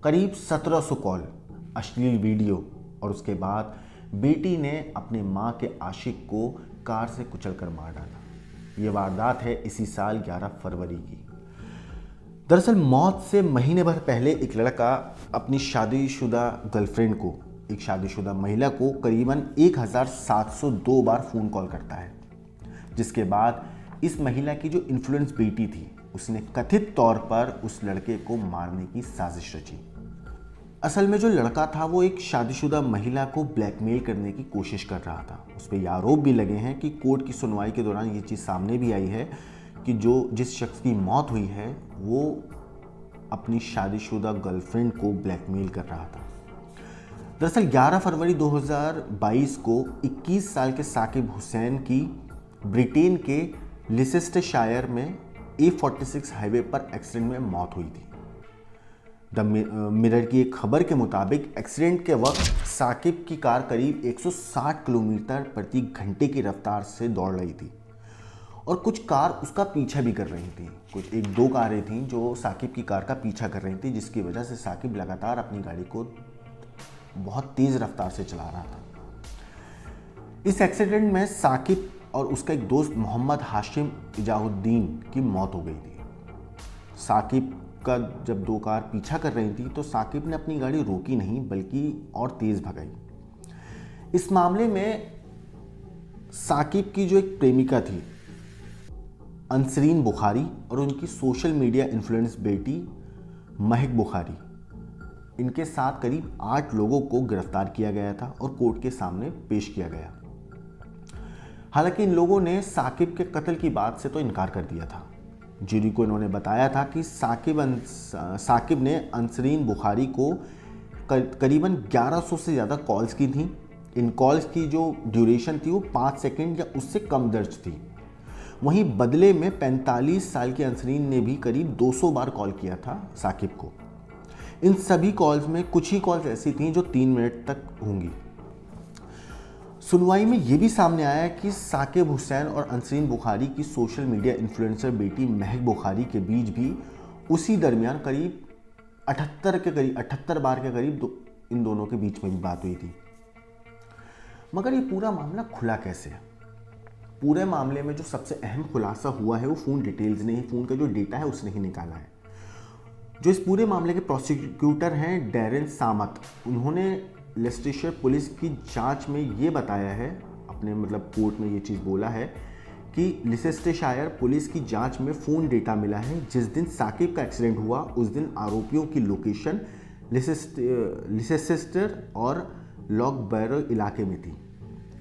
करीब 1700 कॉल, अश्लील वीडियो और उसके बाद बेटी ने अपने मां के आशिक को कार से कुचलकर मार डाला। ये वारदात है इसी साल 11 फरवरी की। दरअसल मौत से महीने भर पहले एक लड़का अपनी शादीशुदा गर्लफ्रेंड को, एक शादीशुदा महिला को करीबन 1702 बार फ़ोन कॉल करता है, जिसके बाद इस महिला की जो इन्फ्लुएंस बेटी थी उसने कथित तौर पर उस लड़के को मारने की साजिश रची। असल में जो लड़का था वो एक शादीशुदा महिला को ब्लैकमेल करने की कोशिश कर रहा था। उस पर ये आरोप भी लगे हैं कि कोर्ट की सुनवाई के दौरान ये चीज़ सामने भी आई है कि जिस शख्स की मौत हुई है वो अपनी शादीशुदा गर्लफ्रेंड को ब्लैकमेल कर रहा था। दरअसल 11 फरवरी 2022 को 21 साल के साकिब हुसैन की ब्रिटेन के लिसेस्टरशायर में A46 हाईवे पर एक्सीडेंट में मौत हुई थी। द मिरर की एक खबर के मुताबिक एक्सीडेंट के वक्त साकिब की कार करीब 160 किलोमीटर प्रति घंटे की रफ्तार से दौड़ रही थी और कुछ कार उसका पीछा भी कर रही थी। कुछ एक दो कारें थीं जो साकिब की कार का पीछा कर रही थी, जिसकी वजह से साकिब लगातार अपनी गाड़ी को बहुत तेज़ रफ्तार से चला रहा था। इस एक्सीडेंट में साकिब और उसका एक दोस्त मोहम्मद हाशिम इजाहुद्दीन की मौत हो गई थी। साकिब का जब दो कार पीछा कर रही थी तो साकिब ने अपनी गाड़ी रोकी नहीं बल्कि और तेज़ भगाई। इस मामले में साकिब की जो एक प्रेमिका थी अंसरीन बुखारी और उनकी सोशल मीडिया इन्फ्लुएंस बेटी महक बुखारी, इनके साथ करीब 8 लोगों को गिरफ्तार किया गया था और कोर्ट के सामने पेश किया गया। हालांकि इन लोगों ने साकिब के कत्ल की बात से तो इनकार कर दिया था। जूरी को इन्होंने बताया था कि साकिब ने अंसरीन बुखारी को करीबन 1100 से ज़्यादा कॉल्स की थी। इन कॉल्स की जो ड्यूरेशन थी वो 5 सेकंड या उससे कम दर्ज थी। वहीं बदले में 45 साल की अंसरीन ने भी करीब 200 बार कॉल किया था साकिब को। इन सभी कॉल्स में कुछ ही कॉल्स ऐसी थीं जो 3 मिनट तक होंगी। सुनवाई में ये भी सामने आया कि साकिब हुसैन और अंसरीन बुखारी की सोशल मीडिया इन्फ्लुएंसर बेटी महक बुखारी के बीच भी उसी दरमियान करीब 78 बार के करीब इन दोनों के बीच में भी बात हुई थी। मगर ये पूरा मामला खुला कैसे है? पूरे मामले में जो सबसे अहम खुलासा हुआ है वो फ़ोन डिटेल्स ने ही, फ़ोन का जो डेटा है उसने ही निकाला है। जो इस पूरे मामले के प्रोसिक्यूटर हैं डैरेन सामत, उन्होंने लेस्टेशर पुलिस की जांच में ये बताया है, अपने कोर्ट में ये चीज़ बोला है कि लिसेस्टरशायर पुलिस की जांच में फ़ोन डेटा मिला है। जिस दिन साकिब का एक्सीडेंट हुआ उस दिन आरोपियों की लोकेशन लिसेस्टर और लॉकबैरो इलाके में थी,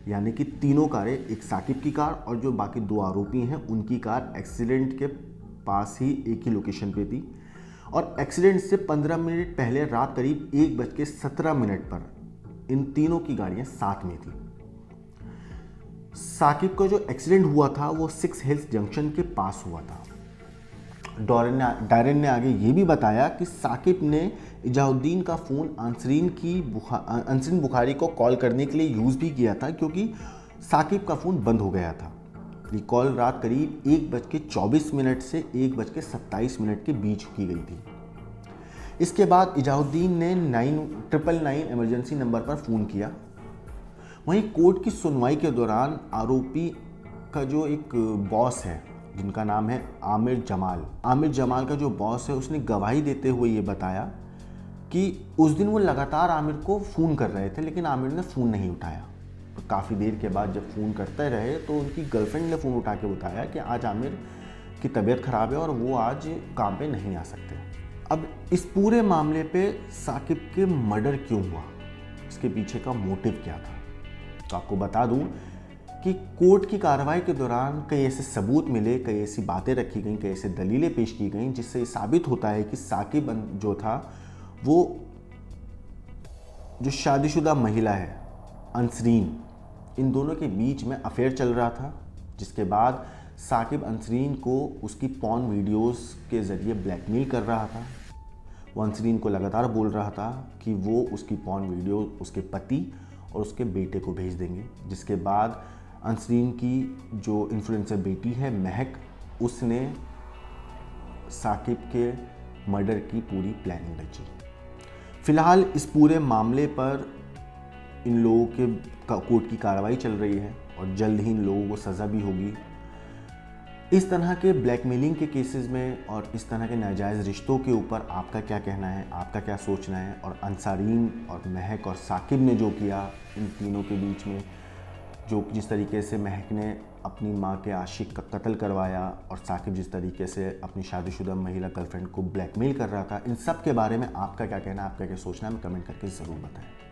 यानी कि तीनों कारें, एक साकिब की कार और जो बाकी 2 आरोपी हैं उनकी कार एक्सीडेंट के पास ही एक ही लोकेशन पे थी। और एक्सीडेंट से 15 मिनट पहले रात करीब 1:17 पर इन तीनों की गाड़ियां साथ में थी। साकिब का जो एक्सीडेंट हुआ था वो 6 हिल्स जंक्शन के पास हुआ था। डैरेन ने आगे ये भी बताया कि साकिब ने इजाहुद्दीन का फ़ोन अंसरीन बुखारी को कॉल करने के लिए यूज़ भी किया था, क्योंकि साकिब का फ़ोन बंद हो गया था। ये कॉल रात करीब 1:24 से 1:27 के बीच की गई थी। इसके बाद इजाहुद्दीन ने 999 इमरजेंसी नंबर पर फ़ोन किया। वहीं कोर्ट की सुनवाई के दौरान आरोपी का जो एक बॉस है जिनका नाम है आमिर जमाल का जो बॉस है उसने गवाही देते हुए ये बताया कि उस दिन वो लगातार आमिर को फ़ोन कर रहे थे, लेकिन आमिर ने फ़ोन नहीं उठाया। तो काफ़ी देर के बाद जब फ़ोन करते रहे तो उनकी गर्लफ्रेंड ने फ़ोन उठा के बताया कि आज आमिर की तबीयत ख़राब है और वो आज काम पे नहीं आ सकते। अब इस पूरे मामले पे साकिब के मर्डर क्यों हुआ, इसके पीछे का मोटिव क्या था? तो आपको बता दूं कि कोर्ट की कार्रवाई के दौरान कई ऐसे सबूत मिले, कई ऐसी बातें रखी गई, कई ऐसे दलीलें पेश की गई जिससे साबित होता है कि साकिब जो था वो जो शादीशुदा महिला है अंसरीन, इन दोनों के बीच में अफेयर चल रहा था, जिसके बाद साकिब अंसरीन को उसकी पॉर्न वीडियोस के ज़रिए ब्लैकमेल कर रहा था। वो अंसरीन को लगातार बोल रहा था कि वो उसकी पॉर्न वीडियो उसके पति और उसके बेटे को भेज देंगे, जिसके बाद अंसरीन की जो इन्फ्लुएंसर बेटी है महक, उसने साकिब के मर्डर की पूरी प्लानिंग रची। फिलहाल इस पूरे मामले पर इन लोगों के कोर्ट की कार्रवाई चल रही है और जल्द ही इन लोगों को सज़ा भी होगी। इस तरह के ब्लैकमेलिंग के केसेस में और इस तरह के नाजायज़ रिश्तों के ऊपर आपका क्या कहना है, आपका क्या सोचना है? और अंसारीन और महक और साकिब ने जो किया इन तीनों के बीच में, जो जिस तरीके से महक ने अपनी माँ के आशिक का कत्ल करवाया और साकिब जिस तरीके से अपनी शादीशुदा महिला गर्लफ्रेंड को ब्लैकमेल कर रहा था, इन सब के बारे में आपका क्या कहना है, आपका क्या सोचना है, हमें कमेंट करके ज़रूर बताएं।